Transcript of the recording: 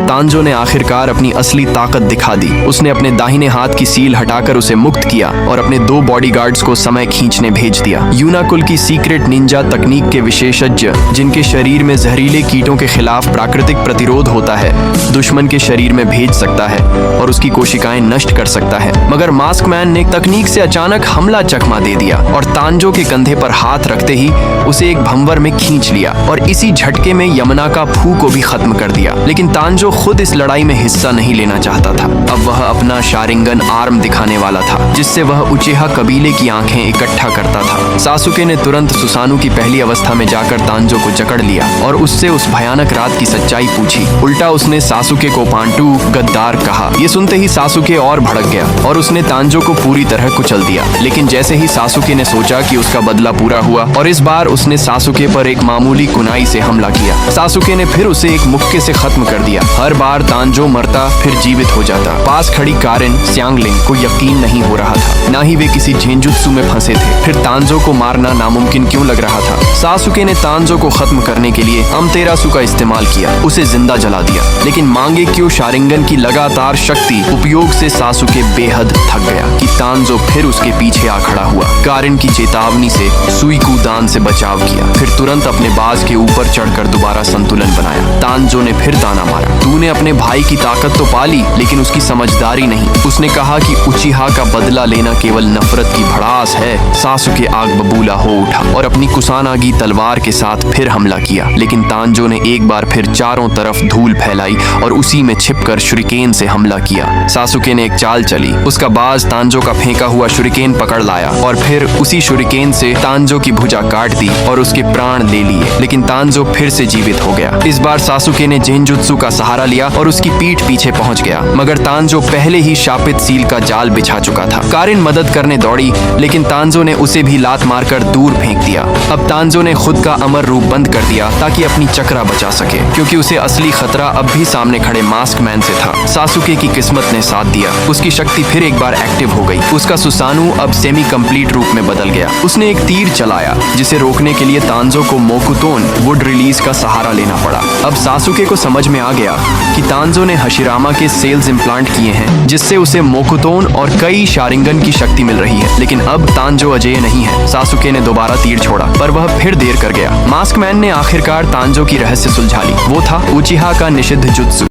तांजो ने आखिरकार अपनी असली ताकत दिखा दी। उसने अपने दाहिने हाथ की सील हटाकर उसे मुक्त किया और अपने 2 बॉडीगार्ड्स को समय खींचने भेज दिया। यूना कुल की सीक्रेट निंजा तकनीक के विशेषज्ञ, जिनके शरीर में जहरीले कीटों के खिलाफ प्राकृतिक प्रतिरोध होता है, दुश्मन के शरीर में भेज सकता है और उसकी कोशिकाएं नष्ट कर सकता है। मगर मास्क मैन ने तकनीक से अचानक हमला चकमा दे दिया और तांजो के कंधे पर हाथ रखते ही उसे एक भंवर में खींच लिया और इसी झटके में यमना का फू को भी खत्म कर दिया। लेकिन तांजो खुद इस लड़ाई में हिस्सा नहीं लेना चाहता था। अब वह अपना शारिंगन आर्म दिखाने वाला था, जिससे वह उचेहा कबीले की आंखें इकट्ठा करता था। सासुके ने तुरंत सुसानु की पहली अवस्था में जाकर तांजो को जकड़ लिया और उससे उस भयानक रात की सच्चाई पूछी। उल्टा उसने सासुके को पांटू गद्दार कहा। ये सुनते ही सासुके और भड़क गया और उसने तांजो को पूरी तरह कुचल दिया। लेकिन जैसे ही सासुके ने सोचा कि उसका बदला पूरा हुआ और इस बार उसने सासुके पर एक मामूली कुनाई से हमला किया। सासुके ने फिर उसे एक मुक्के से खत्म कर दिया। हर बार तांजो मरता फिर जीवित हो जाता। पास खड़ी कारेन स्यांगलिंग को यकीन नहीं हो रहा था, ना ही वे किसी झेंजुत्सु में फंसे थे। फिर तांजो को मारना नामुमकिन क्यों लग रहा था। सासुके ने तांजो को खत्म करने के लिए अमतेरासु का इस्तेमाल किया, उसे जिंदा जला दिया। लेकिन मांगेक्यो शारिंगन की लगातार शक्ति उपयोग से सासुके बेहद थक गया कि तांजो फिर उसके पीछे आ खड़ा हुआ। कारेन की चेतावनी से सुइकू दान से बचाव किया, फिर तुरंत अपने बाज के ऊपर चढ़कर दोबारा संतुलन बनाया। तांजो ने फिर ताना मारा, तूने अपने भाई की ताकत तो पाली लेकिन उसकी समझदारी नहीं। उसने कहा कि उचिहा का बदला लेना केवल नफरत की भड़ास है। सासुके आग बबूला हो उठा और अपनी कुसानागी तलवार के साथ फिर हमला किया। लेकिन तांजो ने एक बार फिर चारों तरफ धूल फैलाई और उसी में छिपकर शुरिकेन से हमला किया। सासुके ने एक चाल चली, उसका बाज तांजो का फेंका हुआ शुरिकेन पकड़ लाया और फिर उसी शुरिकेन से तांजो की भुजा काट दी और उसके प्राण ले लिए। लेकिन तांजो फिर से जीवित हो गया। इस बार सासुके ने जेंजुत्सु का सहारा लिया और उसकी पीठ पीछे पहुंच गया। मगर तांजो पहले ही शापित सील का जाल बिछा चुका था। कारेन मदद करने दौड़ी लेकिन तांजो ने उसे भी लात मारकर दूर फेंक दिया। अब तांजो ने खुद का अमर रूप बंद कर दिया ताकि अपनी चक्रा बचा सके, क्योंकि उसे असली खतरा अब भी सामने खड़े मास्क मैन से था। सासुके की किस्मत ने साथ दिया, उसकी शक्ति फिर एक बार एक्टिव हो गई। उसका सुसानु अब सेमी कंप्लीट रूप में बदल गया। उसने एक तीर चलाया जिसे रोकने के लिए तांजो को मोकुतोन वुड रिलीज का सहारा लेना पड़ा। अब सासुके को समझ में आ गया कि तांजो ने हशिरामा के सेल्स इम्प्लांट किए हैं, जिससे उसे मोकुतोन और कई शारिंगन की शक्ति मिल रही है। लेकिन अब तांजो अजेय नहीं है। सासुके ने दोबारा तीर छोड़ा पर वह फिर देर कर गया। मास्क मैन ने आखिरकार तांजो की रहस्य सुलझा ली। वो था उचिहा का निषिद्ध जुत्सु।